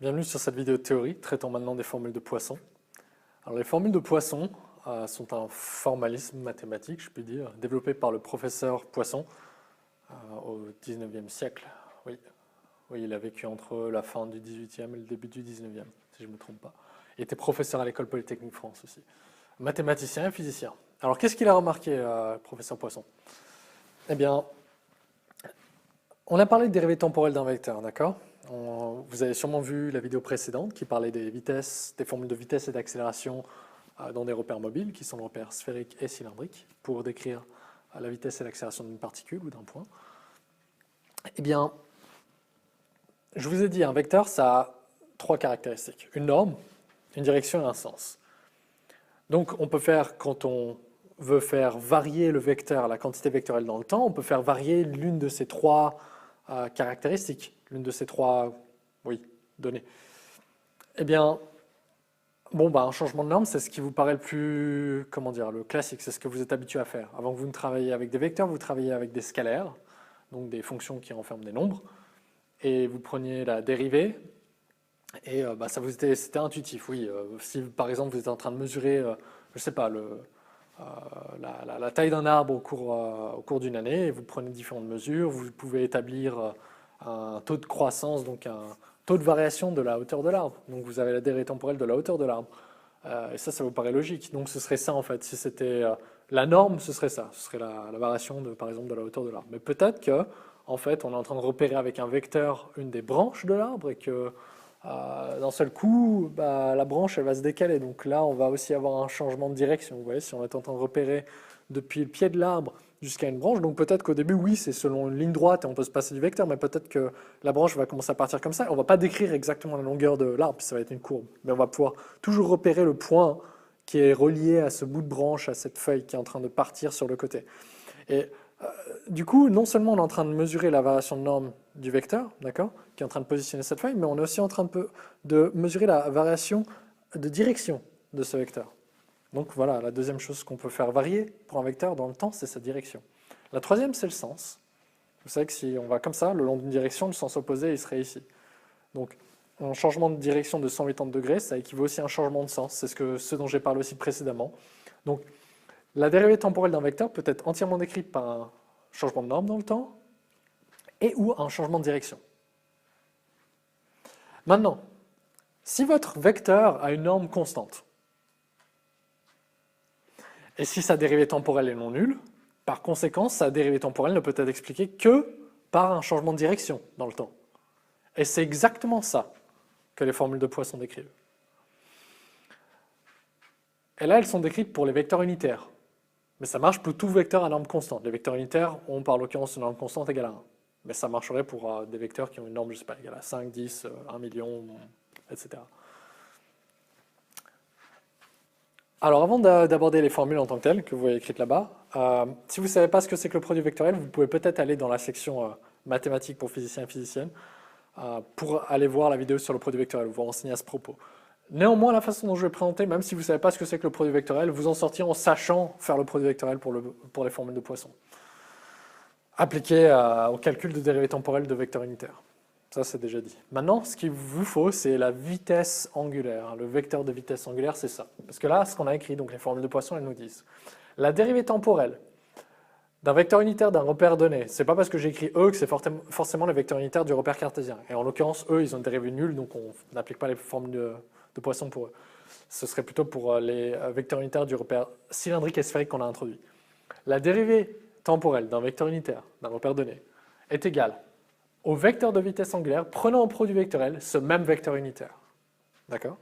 Bienvenue sur cette vidéo de théorie traitant maintenant des formules de Poisson. Alors les formules de Poisson sont un formalisme mathématique, je peux dire, développé par le professeur Poisson au 19e siècle. Oui, il a vécu entre la fin du 18e et le début du 19e, si je ne me trompe pas. Il était professeur à l'École Polytechnique France aussi. Mathématicien et physicien. Alors qu'est-ce qu'il a remarqué, le professeur Poisson? Eh bien, on a parlé de dérivée temporelle d'un vecteur, d'accord? Vous avez sûrement vu la vidéo précédente qui parlait des vitesses, des formules de vitesse et d'accélération dans des repères mobiles, qui sont les repères sphériques et cylindriques, pour décrire la vitesse et l'accélération d'une particule ou d'un point. Eh bien, je vous ai dit, un vecteur, ça a trois caractéristiques. Une norme, une direction et un sens. Donc, on peut faire, quand on veut faire varier le vecteur, la quantité vectorielle dans le temps, on peut faire varier l'une de ces trois caractéristiques, l'une de ces trois données. Eh bien, un changement de norme, c'est ce qui vous paraît le plus, le classique, c'est ce que vous êtes habitué à faire. Avant que vous ne travailliez avec des vecteurs, vous travaillez avec des scalaires, donc des fonctions qui renferment des nombres, et vous preniez la dérivée, et c'était intuitif, oui. Si par exemple vous êtes en train de mesurer, je sais pas, la taille d'un arbre au cours d'une année, et vous prenez différentes mesures, vous pouvez établir un taux de croissance, donc un taux de variation de la hauteur de l'arbre. Donc vous avez la dérivée temporelle de la hauteur de l'arbre. Et ça vous paraît logique. Donc ce serait ça en fait. Si c'était la norme, ce serait ça. Ce serait la variation par exemple de la hauteur de l'arbre. Mais peut-être que en fait, on est en train de repérer avec un vecteur une des branches de l'arbre et que d'un seul coup, la branche elle va se décaler. Donc là, on va aussi avoir un changement de direction. Vous voyez, si on est en train de repérer depuis le pied de l'arbre jusqu'à une branche, donc peut-être qu'au début, oui, c'est selon une ligne droite et on peut se passer du vecteur, mais peut-être que la branche va commencer à partir comme ça. On ne va pas décrire exactement la longueur de l'arbre, puis ça va être une courbe, mais on va pouvoir toujours repérer le point qui est relié à ce bout de branche, à cette feuille qui est en train de partir sur le côté. Et du coup, non seulement on est en train de mesurer la variation de norme du vecteur, d'accord, qui est en train de positionner cette feuille, mais on est aussi en train de mesurer la variation de direction de ce vecteur. Donc voilà, la deuxième chose qu'on peut faire varier pour un vecteur dans le temps, c'est sa direction. La troisième, c'est le sens. Vous savez que si on va comme ça, le long d'une direction, le sens opposé, il serait ici. Donc, un changement de direction de 180 degrés, ça équivaut aussi à un changement de sens. C'est ce dont j'ai parlé aussi précédemment. Donc, la dérivée temporelle d'un vecteur peut être entièrement décrite par un changement de norme dans le temps et ou un changement de direction. Maintenant, si votre vecteur a une norme constante, et si sa dérivée temporelle est non nulle, par conséquent, sa dérivée temporelle ne peut être expliquée que par un changement de direction dans le temps. Et c'est exactement ça que les formules de Poisson décrivent. Et là, elles sont décrites pour les vecteurs unitaires. Mais ça marche pour tout vecteur à norme constante. Les vecteurs unitaires ont par l'occurrence une norme constante égale à 1. Mais ça marcherait pour des vecteurs qui ont une norme, je ne sais pas, égale à 5, 10, 1 million, etc. Alors avant d'aborder les formules en tant que telles, que vous voyez écrites là-bas, si vous ne savez pas ce que c'est que le produit vectoriel, vous pouvez peut-être aller dans la section mathématiques pour physiciens et physiciennes pour aller voir la vidéo sur le produit vectoriel, vous renseigner à ce propos. Néanmoins, la façon dont je vais présenter, même si vous ne savez pas ce que c'est que le produit vectoriel, vous en sortirez en sachant faire le produit vectoriel pour les formules de Poisson, appliqué au calcul de dérivée temporelle de vecteurs unitaires. Ça, c'est déjà dit. Maintenant, ce qu'il vous faut, c'est la vitesse angulaire. Le vecteur de vitesse angulaire, c'est ça. Parce que là, ce qu'on a écrit, donc les formules de Poisson, elles nous disent la dérivée temporelle d'un vecteur unitaire d'un repère donné. C'est pas parce que j'ai écrit E que c'est forcément le vecteur unitaire du repère cartésien. Et en l'occurrence, E, ils ont une dérivée nulle, donc on n'applique pas les formules de Poisson pour eux. Ce serait plutôt pour les vecteurs unitaires du repère cylindrique et sphérique qu'on a introduit. La dérivée temporelle d'un vecteur unitaire d'un repère donné est égale au vecteur de vitesse angulaire prenant en produit vectoriel ce même vecteur unitaire. D'accord?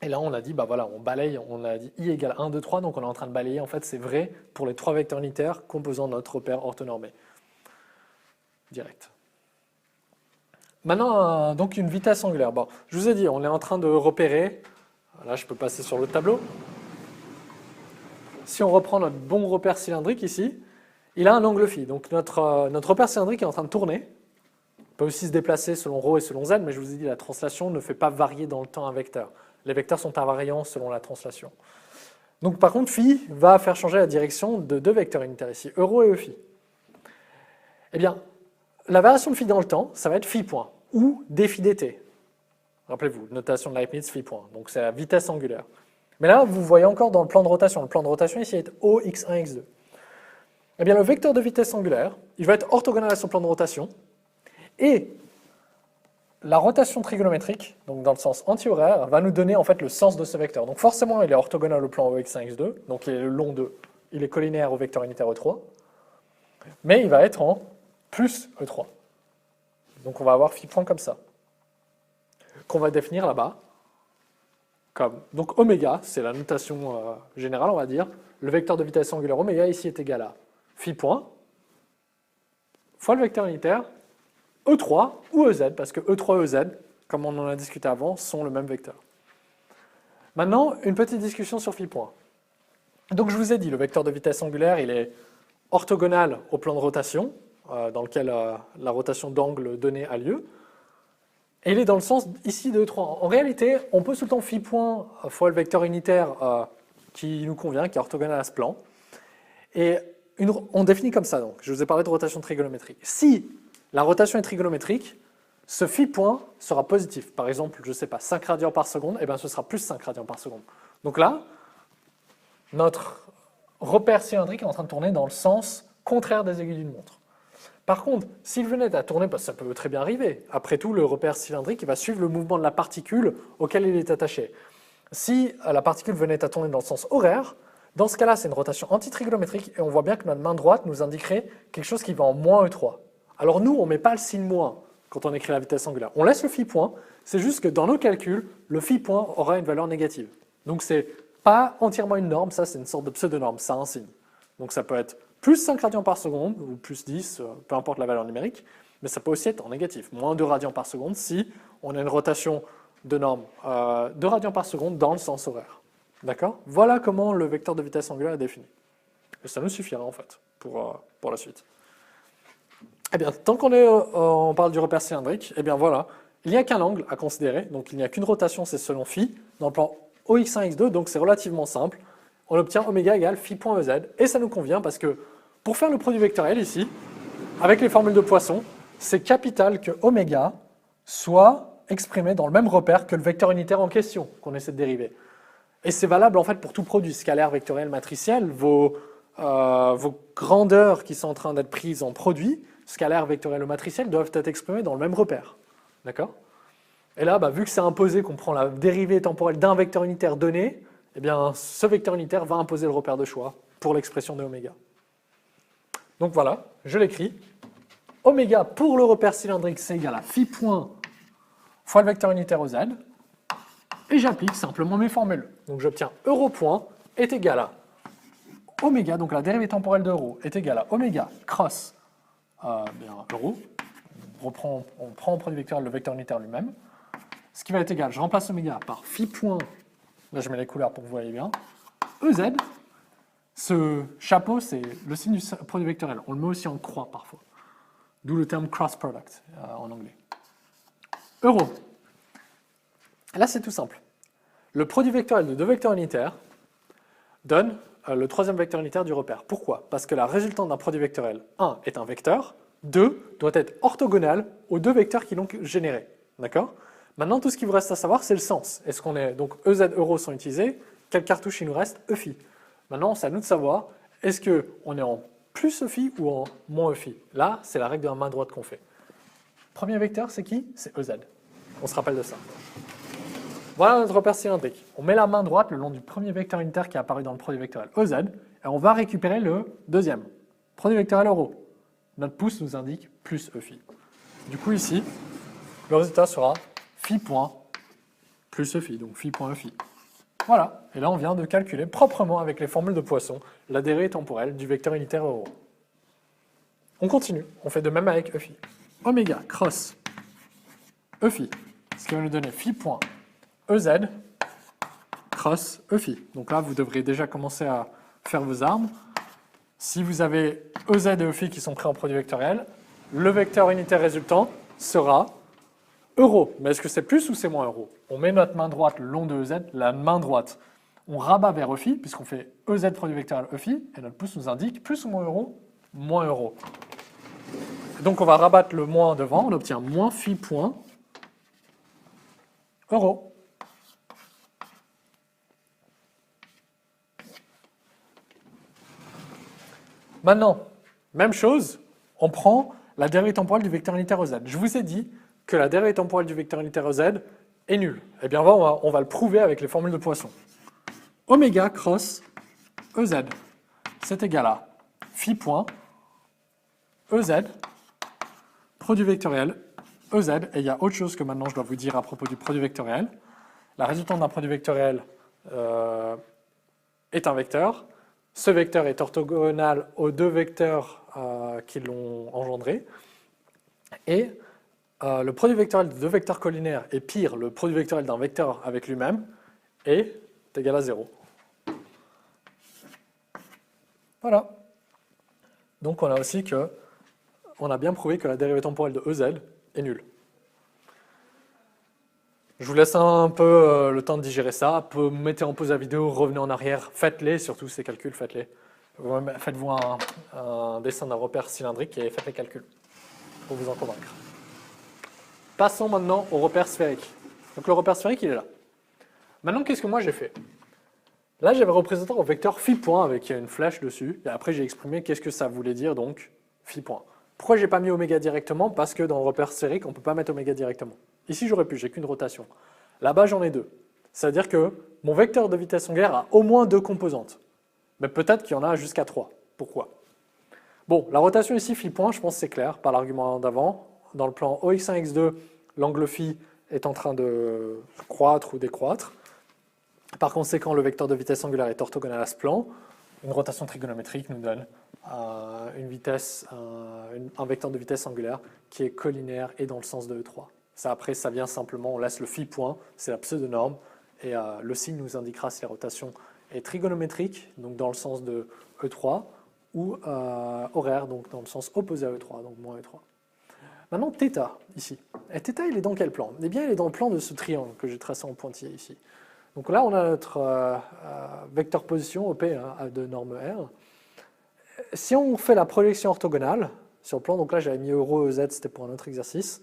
Et là, on a dit, on balaye, on a dit I égale 1, 2, 3, donc on est en train de balayer. En fait, c'est vrai pour les trois vecteurs unitaires composant notre repère orthonormé. Direct. Maintenant, donc une vitesse angulaire. Bon, je vous ai dit, on est en train de repérer. Là, je peux passer sur le tableau. Si on reprend notre bon repère cylindrique ici, il a un angle phi. Donc notre repère cylindrique est en train de tourner. Il peut aussi se déplacer selon ρ et selon z, mais je vous ai dit, la translation ne fait pas varier dans le temps un vecteur. Les vecteurs sont invariants selon la translation. Donc par contre, phi va faire changer la direction de deux vecteurs unitaires ici, euro et phi. Eh bien, la variation de phi dans le temps, ça va être phi point, ou d phi dt. Rappelez-vous, notation de Leibniz, phi point. Donc c'est la vitesse angulaire. Mais là, vous voyez encore dans le plan de rotation. Le plan de rotation ici est O, x1, x2. Eh bien, le vecteur de vitesse angulaire, il va être orthogonal à son plan de rotation. Et la rotation trigonométrique, donc dans le sens anti-horaire, va nous donner en fait le sens de ce vecteur. Donc forcément, il est orthogonal au plan O, x1, x2. Donc il est le long de, il est collinéaire au vecteur unitaire E3. Mais il va être en plus E3. Donc on va avoir phi point comme ça, qu'on va définir là-bas comme. Donc oméga, c'est la notation générale, on va dire. Le vecteur de vitesse angulaire oméga ici est égal à phi point fois le vecteur unitaire E3 ou EZ, parce que E3 et EZ, comme on en a discuté avant, sont le même vecteur. Maintenant, une petite discussion sur phi point. Donc je vous ai dit, le vecteur de vitesse angulaire, il est orthogonal au plan de rotation, dans lequel la rotation d'angle donné a lieu. Et il est dans le sens ici de E3. En réalité, on pose tout le temps phi point fois le vecteur unitaire qui nous convient, qui est orthogonal à ce plan. Et on définit comme ça, donc. Je vous ai parlé de rotation trigonométrique. Si la rotation est trigonométrique, ce phi point sera positif. Par exemple, je ne sais pas, 5 radians par seconde, et bien ce sera plus 5 radians par seconde. Donc là, notre repère cylindrique est en train de tourner dans le sens contraire des aiguilles d'une montre. Par contre, s'il venait à tourner, parce que ça peut très bien arriver, après tout, le repère cylindrique il va suivre le mouvement de la particule auquel il est attaché. Si la particule venait à tourner dans le sens horaire, dans ce cas-là, c'est une rotation antitrigonométrique, et on voit bien que notre main droite nous indiquerait quelque chose qui va en moins E3. Alors nous, on ne met pas le signe moins quand on écrit la vitesse angulaire. On laisse le phi point, c'est juste que dans nos calculs, le phi point aura une valeur négative. Donc c'est pas entièrement une norme, ça c'est une sorte de pseudo-norme, ça a un signe. Donc ça peut être plus 5 radians par seconde, ou plus 10, peu importe la valeur numérique, mais ça peut aussi être en négatif, moins 2 radians par seconde si on a une rotation de norme 2 radians par seconde dans le sens horaire. D'accord? Voilà comment le vecteur de vitesse angulaire est défini. Et ça nous suffira en fait pour la suite. Eh bien, tant on parle du repère cylindrique, eh bien voilà, il n'y a qu'un angle à considérer, donc il n'y a qu'une rotation, c'est selon phi, dans le plan OX1, X2, donc c'est relativement simple. On obtient oméga égale phi point EZ, et ça nous convient parce que pour faire le produit vectoriel ici, avec les formules de Poisson, c'est capital que oméga soit exprimé dans le même repère que le vecteur unitaire en question qu'on essaie de dériver. Et c'est valable en fait pour tout produit scalaire, vectoriel, matriciel. Vos grandeurs qui sont en train d'être prises en produit, scalaire, vectoriel ou matriciel, doivent être exprimées dans le même repère. D'accord? Et là, vu que c'est imposé qu'on prend la dérivée temporelle d'un vecteur unitaire donné, eh bien, ce vecteur unitaire va imposer le repère de choix pour l'expression de oméga. Donc voilà, je l'écris. Oméga pour le repère cylindrique, c'est égal à phi point fois le vecteur unitaire OZ. Et j'applique simplement mes formules. Donc j'obtiens euro point est égal à oméga, donc la dérivée temporelle de euro est égale à oméga cross euro. On prend en produit vectoriel le vecteur unitaire lui-même. Ce qui va être égal, je remplace oméga par phi point, là je mets les couleurs pour que vous voyez bien, EZ. Ce chapeau, c'est le signe du produit vectoriel. On le met aussi en croix parfois. D'où le terme cross product en anglais. Euro. Là, c'est tout simple. Le produit vectoriel de deux vecteurs unitaires donne le troisième vecteur unitaire du repère. Pourquoi? Parce que la résultante d'un produit vectoriel, 1 est un vecteur, 2 doit être orthogonal aux deux vecteurs qui l'ont généré. D'accord? Maintenant, tout ce qu'il vous reste à savoir, c'est le sens. Est-ce qu'on est donc EZ, euro sont utilisés? Quelle cartouche il nous reste? EPhi. Maintenant, c'est à nous de savoir, est-ce qu'on est en plus EPhi ou en moins EPhi? Là, c'est la règle de la main droite qu'on fait. Premier vecteur, c'est qui? C'est EZ. On se rappelle de ça. Voilà notre repère cylindrique. On met la main droite le long du premier vecteur unitaire qui est apparu dans le produit vectoriel EZ, et on va récupérer le deuxième. Produit vectoriel euro. Notre pouce nous indique plus EPhi. Du coup, ici, le résultat sera phi point plus EPhi, donc phi point EPhi. Voilà, et là on vient de calculer proprement avec les formules de Poisson la dérivée temporelle du vecteur unitaire euro. On continue, on fait de même avec EPhi. Oméga cross EPhi, ce qui va nous donner phi point EZ cross EPhi. Donc là vous devrez déjà commencer à faire vos armes. Si vous avez EZ et EPhi qui sont pris en produit vectoriel, le vecteur unitaire résultant sera euro. Mais est-ce que c'est plus ou c'est moins euro? On met notre main droite le long de EZ, la main droite. On rabat vers EPhi, puisqu'on fait EZ produit vectoriel EPhi, et notre pouce nous indique plus ou moins euro? Moins euro. Donc on va rabattre le moins devant, on obtient moins phi point euros. Maintenant, même chose, on prend la dérivée temporelle du vecteur unitaire EZ. Je vous ai dit que la dérivée temporelle du vecteur unitaire EZ est nulle. Eh bien, on va le prouver avec les formules de Poisson. Oméga cross EZ, c'est égal à phi point EZ, produit vectoriel EZ, et il y a autre chose que maintenant je dois vous dire à propos du produit vectoriel. La résultante d'un produit vectoriel est un vecteur. Ce vecteur est orthogonal aux deux vecteurs qui l'ont engendré. Et le produit vectoriel de deux vecteurs collinaires est pire le produit vectoriel d'un vecteur avec lui-même est égal à 0. Voilà. Donc on a aussi on a bien prouvé que la dérivée temporelle de EZ est nulle. Je vous laisse un peu le temps de digérer ça. Mettez en pause la vidéo, revenez en arrière, faites-les, surtout ces calculs, faites-les. Faites-vous un dessin d'un repère cylindrique et faites les calculs pour vous en convaincre. Passons maintenant au repère sphérique. Donc le repère sphérique, il est là. Maintenant, qu'est-ce que moi j'ai fait? Là, j'avais représenté un vecteur phi point avec une flèche dessus, et après j'ai exprimé qu'est-ce que ça voulait dire, donc phi point. Pourquoi j'ai pas mis oméga directement? Parce que dans le repère sphérique, on ne peut pas mettre oméga directement. Ici, j'aurais pu, j'ai qu'une rotation. Là-bas, j'en ai deux. C'est-à-dire que mon vecteur de vitesse angulaire a au moins deux composantes. Mais peut-être qu'il y en a jusqu'à 3. Pourquoi? Bon, la rotation ici, phi point, je pense que c'est clair par l'argument d'avant. Dans le plan OX1, X2, l'angle phi est en train de croître ou décroître. Par conséquent, le vecteur de vitesse angulaire est orthogonal à ce plan. Une rotation trigonométrique nous donne un vecteur de vitesse angulaire qui est collinaire et dans le sens de E3. Ça, après, ça vient simplement, on laisse le phi point, c'est la pseudo-norme, et le signe nous indiquera si la rotation est trigonométrique, donc dans le sens de E3, ou horaire, donc dans le sens opposé à E3, donc moins E3. Maintenant, θ, ici. Et θ, il est dans quel plan? Eh bien, il est dans le plan de ce triangle que j'ai tracé en pointillé ici. Donc là, on a notre vecteur position, OP, de norme R. Si on fait la projection orthogonale sur le plan, donc là j'avais mis euro, EZ, c'était pour un autre exercice.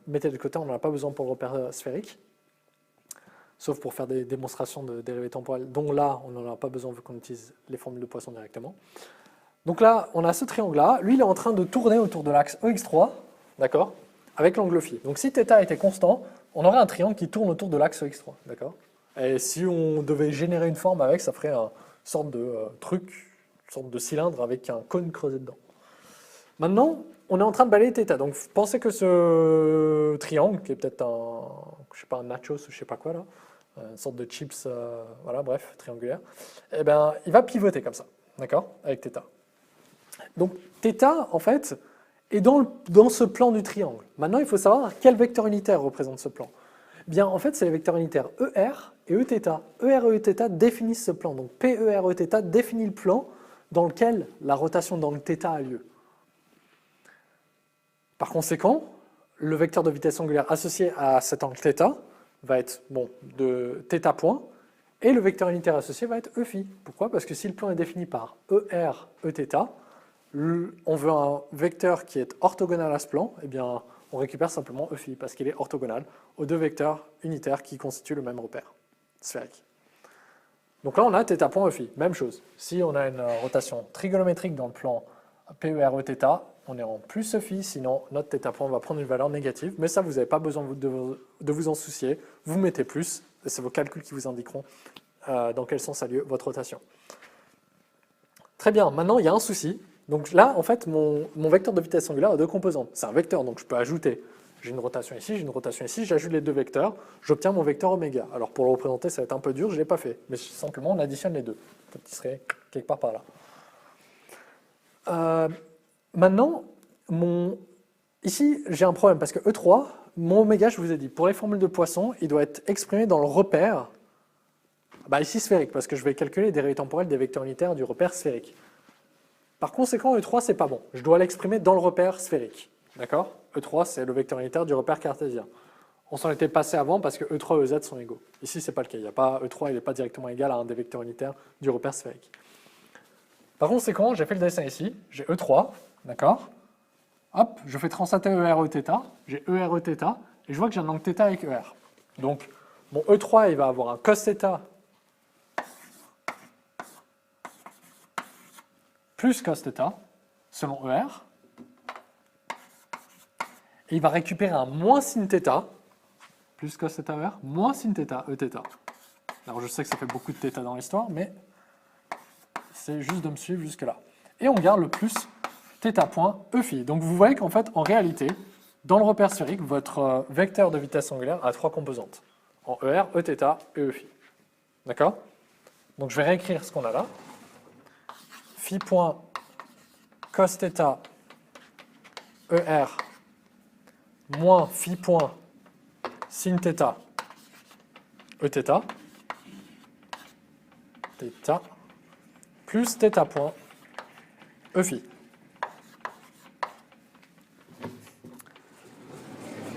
Mettez de côté, on n'en a pas besoin pour le repère sphérique, sauf pour faire des démonstrations de dérivées temporelles, dont là, on n'en a pas besoin vu qu'on utilise les formules de Poisson directement. Donc là, on a ce triangle-là, lui il est en train de tourner autour de l'axe EX3, d'accord, avec l'angle phi. Donc si θ était constant, on aurait un triangle qui tourne autour de l'axe EX3, d'accord. Et si on devait générer une forme avec, ça ferait une sorte de truc, une sorte de cylindre avec un cône creusé dedans. Maintenant, on est en train de balayer θ. Donc pensez que ce triangle, qui est peut-être un nachos ou je sais pas quoi là, une sorte de chips, voilà, bref, triangulaire, eh ben, il va pivoter comme ça, d'accord, avec θ. Donc θ, en fait, est dans ce plan du triangle. Maintenant, il faut savoir quel vecteur unitaire représente ce plan. Bien, en fait, c'est les vecteurs unitaires ER et Eθ. ER et Eθ définissent ce plan. Donc PER Eθ définit le plan dans lequel la rotation d'angle θ a lieu. Par conséquent, le vecteur de vitesse angulaire associé à cet angle θ va être de θ point, et le vecteur unitaire associé va être E phi. Pourquoi? Parce que si le plan est défini par ER, Eθ, on veut un vecteur qui est orthogonal à ce plan, eh bien, on récupère simplement E phi, parce qu'il est orthogonal aux deux vecteurs unitaires qui constituent le même repère sphérique. Donc là, on a θ point E phi, même chose. Si on a une rotation trigonométrique dans le plan PER Eθ, on est en plus E phi, sinon notre θ point va prendre une valeur négative, mais ça, vous n'avez pas besoin de vous en soucier, vous mettez plus, et c'est vos calculs qui vous indiqueront dans quel sens a lieu votre rotation. Très bien, maintenant il y a un souci. Donc là, en fait, mon vecteur de vitesse angulaire a deux composantes. C'est un vecteur, donc je peux ajouter. J'ai une rotation ici, j'ai une rotation ici, j'ajoute les deux vecteurs, j'obtiens mon vecteur oméga. Alors pour le représenter, ça va être un peu dur, je ne l'ai pas fait, mais simplement on additionne les deux, qui serait quelque part par là. Maintenant, ici j'ai un problème, parce que E3, mon oméga, je vous ai dit, pour les formules de Poisson, il doit être exprimé dans le repère, ici sphérique, parce que je vais calculer les dérivées temporelles des vecteurs unitaires du repère sphérique. Par conséquent, E3, c'est pas bon. Je dois l'exprimer dans le repère sphérique. D'accord? E3, c'est le vecteur unitaire du repère cartésien. On s'en était passé avant parce que E3 et EZ sont égaux. Ici, c'est pas le cas. E3 n'est pas directement égal à un des vecteurs unitaires du repère sphérique. Par conséquent, j'ai fait le dessin ici. J'ai E3, d'accord? Hop, je fais translater ER Eθ. J'ai ER Eθ, et je vois que j'ai un angle θ avec ER. Donc, mon E3, il va avoir un cos θ plus cos θ, selon ER. Et il va récupérer un moins sin θ, plus cos θ ER, moins sin θ, Eθ. Alors, je sais que ça fait beaucoup de θ dans l'histoire, mais c'est juste de me suivre jusque-là. Et on garde le plus θ point E phi. Donc, vous voyez qu'en fait, en réalité, dans le repère sphérique, votre vecteur de vitesse angulaire a 3 composantes. En ER, Eθ et E phi. D'accord? Donc, je vais réécrire ce qu'on a là. Phi point cos θ ER moins phi point sin θ Eθ, θ, plus θ point E phi.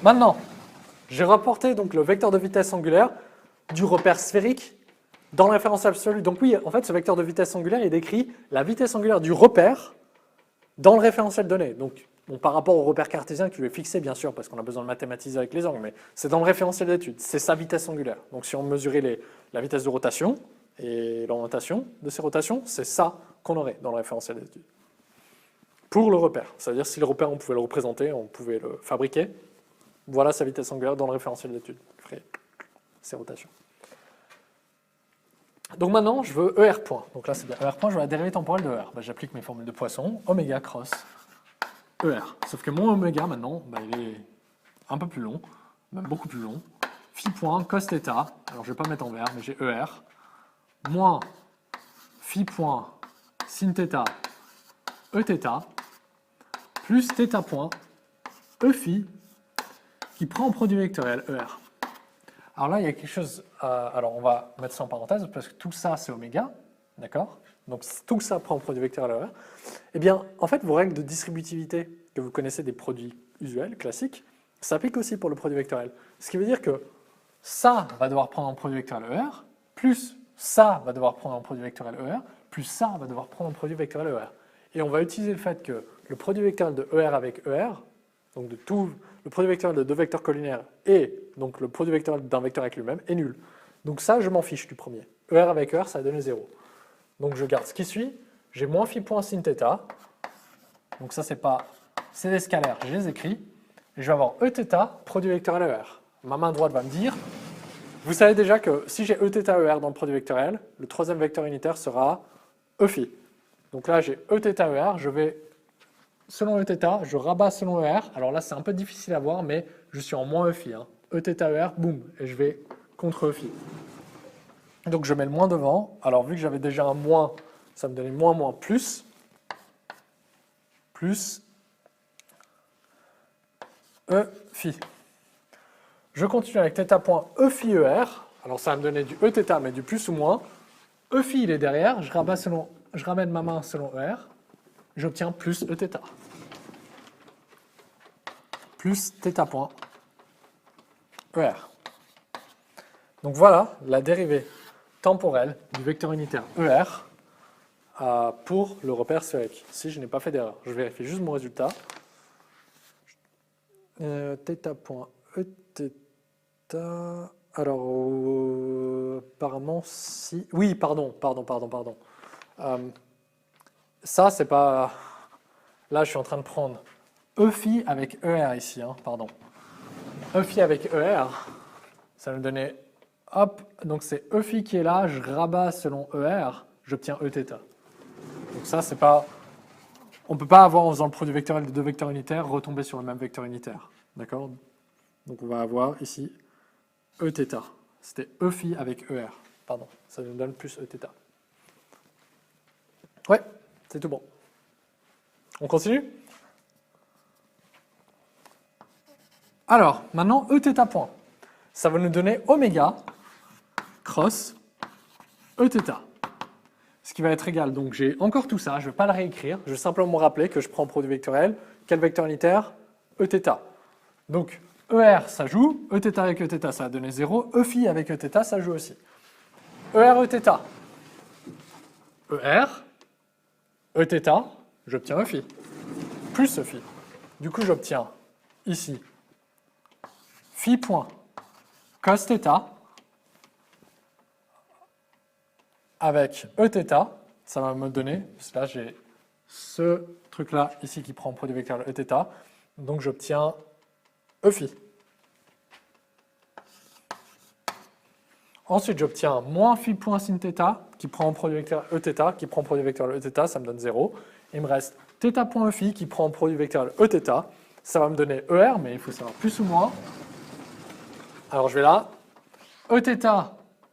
Maintenant, j'ai rapporté donc le vecteur de vitesse angulaire du repère sphérique dans la référence absolue. Donc oui, en fait, ce vecteur de vitesse angulaire, il décrit la vitesse angulaire du repère dans le référentiel donné. Donc, bon, par rapport au repère cartésien qui lui est fixé, bien sûr, parce qu'on a besoin de mathématiser avec les angles, mais c'est dans le référentiel d'étude, c'est sa vitesse angulaire. Donc si on mesurait la vitesse de rotation et l'orientation de ces rotations, c'est ça qu'on aurait dans le référentiel d'étude. Pour le repère, c'est-à-dire si le repère, on pouvait le représenter, on pouvait le fabriquer, voilà sa vitesse angulaire dans le référentiel d'étude, ces rotations. Donc maintenant, je veux ER point. Donc là, c'est bien ER point, je veux la dérivée temporelle de ER. Ben, j'applique mes formules de Poisson, oméga cross ER. Sauf que mon oméga, maintenant, ben, il est un peu plus long, même beaucoup plus long. Phi point cos θ, alors je ne vais pas mettre en vert, mais j'ai ER, moins phi point sin θ Eθ, plus θ point E phi, qui prend en produit vectoriel ER. Alors là, il y a quelque chose, alors on va mettre ça en parenthèse, parce que tout ça, c'est oméga, d'accord? Donc tout ça prend en produit vectoriel ER. Eh bien, en fait, vos règles de distributivité que vous connaissez des produits usuels, classiques, s'appliquent aussi pour le produit vectoriel. Ce qui veut dire que ça va devoir prendre en produit vectoriel ER, plus ça va devoir prendre en produit vectoriel ER, plus ça va devoir prendre en produit vectoriel ER. Et on va utiliser le fait que le produit vectoriel de ER avec ER, donc de tout le produit vectoriel de deux vecteurs collinaires et donc le produit vectoriel d'un vecteur avec lui-même est nul. Donc ça, je m'en fiche du premier. ER avec ER, ça va donner 0. Donc je garde ce qui suit. J'ai moins phi point sin θ. Donc ça, c'est des scalaires, je les écris. Et je vais avoir Eθ, produit vectoriel ER. Ma main droite va me dire, vous savez déjà que si j'ai Eθ ER dans le produit vectoriel, le troisième vecteur unitaire sera E phi. Donc là, j'ai Eθ ER, je vais selon Eθ, je rabats selon ER. Alors là, c'est un peu difficile à voir, mais je suis en moins E phi. Eθ ER, boum, et je vais contre E phi. Donc je mets le moins devant. Alors vu que j'avais déjà un moins, ça me donnait moins, moins, plus E phi. Je continue avec θ point E phi ER. Alors ça va me donner du Eθ, mais du plus ou moins. E phi, il est derrière. Je ramène ma main selon ER. J'obtiens plus Eθ. Plus θ point ER. Donc voilà la dérivée temporelle du vecteur unitaire ER pour le repère sphérique. Si je n'ai pas fait d'erreur, je vérifie juste mon résultat. Θ point Eθ. Alors, apparemment, si. Oui, pardon. Ça, c'est pas. Là, je suis en train de prendre E phi avec ER ici, pardon. E phi avec ER, ça me donnait. Hop, donc c'est E phi qui est là, je rabats selon ER, j'obtiens Eθ. Donc ça, c'est pas. On ne peut pas avoir, en faisant le produit vectoriel de deux vecteurs unitaires, retomber sur le même vecteur unitaire. D'accord? Donc on va avoir ici Eθ. C'était E phi avec ER. Pardon, ça nous donne plus Eθ. Ouais, c'est tout bon. On continue? Alors, maintenant, Eθ point. Ça va nous donner oméga cross Eθ. Ce qui va être égal, donc j'ai encore tout ça, je ne vais pas le réécrire, je vais simplement me rappeler que je prends produit vectoriel, quel vecteur unitaire? Eθ. Donc, ER, ça joue, Eθ avec Eθ, ça va donner 0, E phi avec Eθ, ça joue aussi. ER, Eθ. ER, Eθ, j'obtiens E phi, plus E phi. Du coup, j'obtiens ici phi point cos θ avec Eθ, ça va me donner, parce que là j'ai ce truc-là ici qui prend produit vectoriel Eθ, donc j'obtiens Eφ. Ensuite, j'obtiens moins phi point sin θ qui prend produit vectoriel Eθ, qui prend produit vectoriel Eθ, ça me donne 0. Il me reste θ point Eφ qui prend produit vectoriel Eθ, ça va me donner ER, mais il faut savoir plus ou moins. Alors je vais là, Eθ,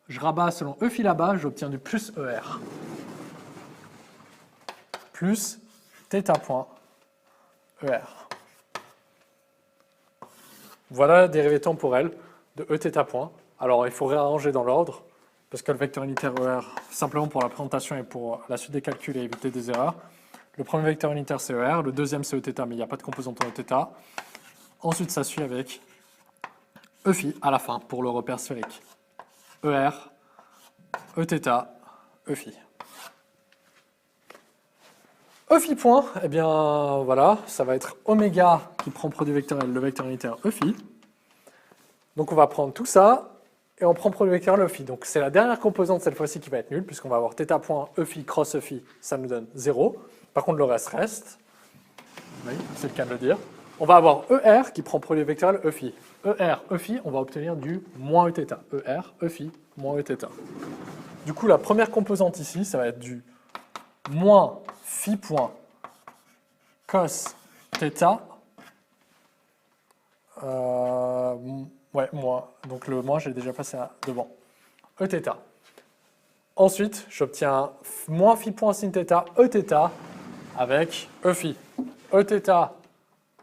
je rabats selon Eφ là-bas, j'obtiens du plus ER. Plus θ point ER. Voilà la dérivée temporelle de Eθ point. Alors il faut réarranger dans l'ordre, parce que le vecteur unitaire ER, simplement pour la présentation et pour la suite des calculs et éviter des erreurs. Le premier vecteur unitaire c'est ER, le deuxième c'est Eθ, mais il n'y a pas de composante en Eθ. Ensuite ça suit avec Eφ à la fin pour le repère sphérique. ER, Eθ, Eφ. Eφ point, eh bien voilà, ça va être oméga qui prend produit vectoriel, le vecteur unitaire Eφ. Donc on va prendre tout ça et on prend produit vectoriel Eφ. Donc c'est la dernière composante cette fois-ci qui va être nulle, puisqu'on va avoir θ point Eφ cross Eφ, ça nous donne 0. Par contre le reste. Oui, c'est le cas de le dire. On va avoir ER qui prend produit vectoriel Eφ. ER, Eφ, on va obtenir du moins Eθ. ER, Eφ, moins Eθ. Du coup la première composante ici, ça va être du moins phi point cos θ. Ouais, moins. Donc le moins, j'ai déjà passé devant. Eθ. Ensuite, j'obtiens moins phi point sin θ, Eθ, avec Eφ. Eθ,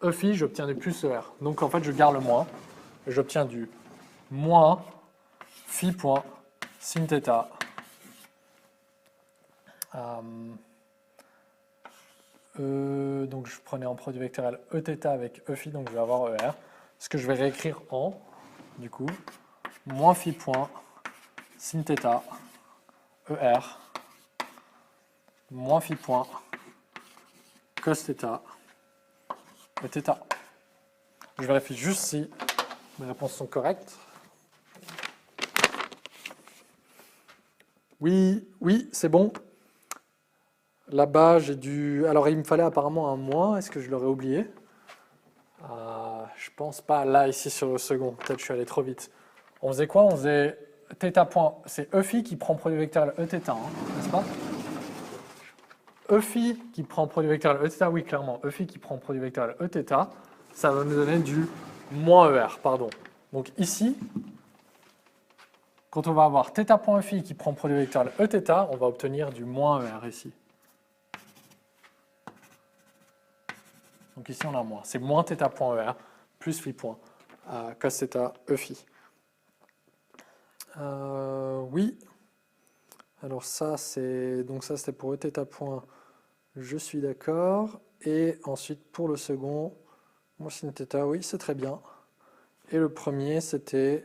Eφ, j'obtiens du plus ER. Donc en fait, je garde le moins. Et j'obtiens du moins phi point sin θ. Donc je prenais en produit vectoriel Eθ avec Eφ, donc je vais avoir ER. Ce que je vais réécrire en, du coup, moins phi point sin θ, ER, moins phi point cos θ, Eθ. Je vérifie juste si mes réponses sont correctes. Oui, oui, c'est bon. Là-bas, j'ai dû... Alors, il me fallait apparemment un moins. Est-ce que je l'aurais oublié? Je pense pas. Là, ici, sur le second. Peut-être que je suis allé trop vite. On faisait quoi? On faisait θ point... C'est Eφ qui prend produit vectoriel Eθ, n'est-ce pas? Eφ qui prend produit vectoriel Eθ, oui, clairement. Eφ qui prend produit vectoriel Eθ, ça va nous donner du moins ER, pardon. Donc ici, quand on va avoir θ point Eφ qui prend produit vectoriel Eθ, on va obtenir du moins ER ici. Donc ici, on a moins. C'est moins θ point ER plus phi point cos θ Eφ. Oui. Alors ça, c'est donc ça, c'était pour Eθ point. Je suis d'accord. Et ensuite, pour le second, moi sin θ, oui, c'est très bien. Et le premier, c'était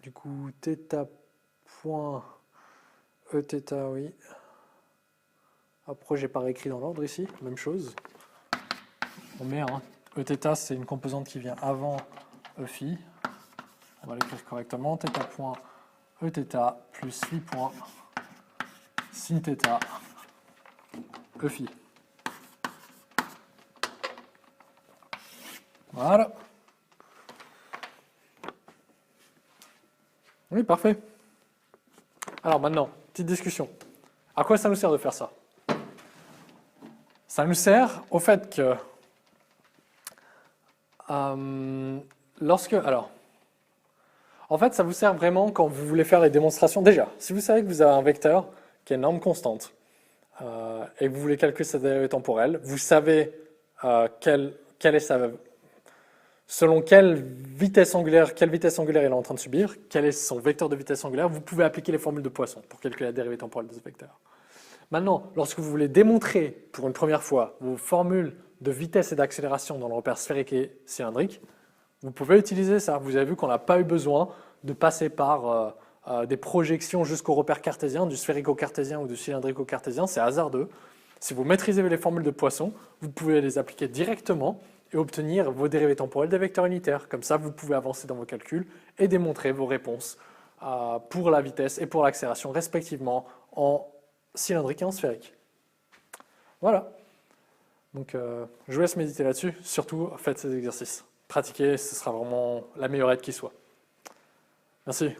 du coup θ point Eθ, oui. Après, j'ai pas réécrit dans l'ordre ici, même chose. On met Eθ, c'est une composante qui vient avant Eφ. On va l'écrire correctement. θ point Eθ plus phi point sin θ Eφ. Voilà. Oui, parfait. Alors maintenant, petite discussion. À quoi ça nous sert de faire ça? Ça nous sert au fait que en fait, ça vous sert vraiment quand vous voulez faire les démonstrations. Déjà, si vous savez que vous avez un vecteur qui a une norme constante et que vous voulez calculer sa dérivée temporelle, vous savez quelle est selon quelle vitesse angulaire il est en train de subir, quel est son vecteur de vitesse angulaire, vous pouvez appliquer les formules de Poisson pour calculer la dérivée temporelle de ce vecteur. Maintenant, lorsque vous voulez démontrer pour une première fois vos formules de vitesse et d'accélération dans le repère sphérique et cylindrique, vous pouvez utiliser ça. Vous avez vu qu'on n'a pas eu besoin de passer par des projections jusqu'au repère cartésien, du sphérico-cartésien ou du cylindrico-cartésien, c'est hasardeux. Si vous maîtrisez les formules de Poisson, vous pouvez les appliquer directement et obtenir vos dérivées temporelles des vecteurs unitaires. Comme ça, vous pouvez avancer dans vos calculs et démontrer vos réponses pour la vitesse et pour l'accélération respectivement en cylindrique et en sphérique. Voilà. Donc je vous laisse méditer là-dessus. Surtout, faites ces exercices. Pratiquez, ce sera vraiment la meilleure aide qui soit. Merci.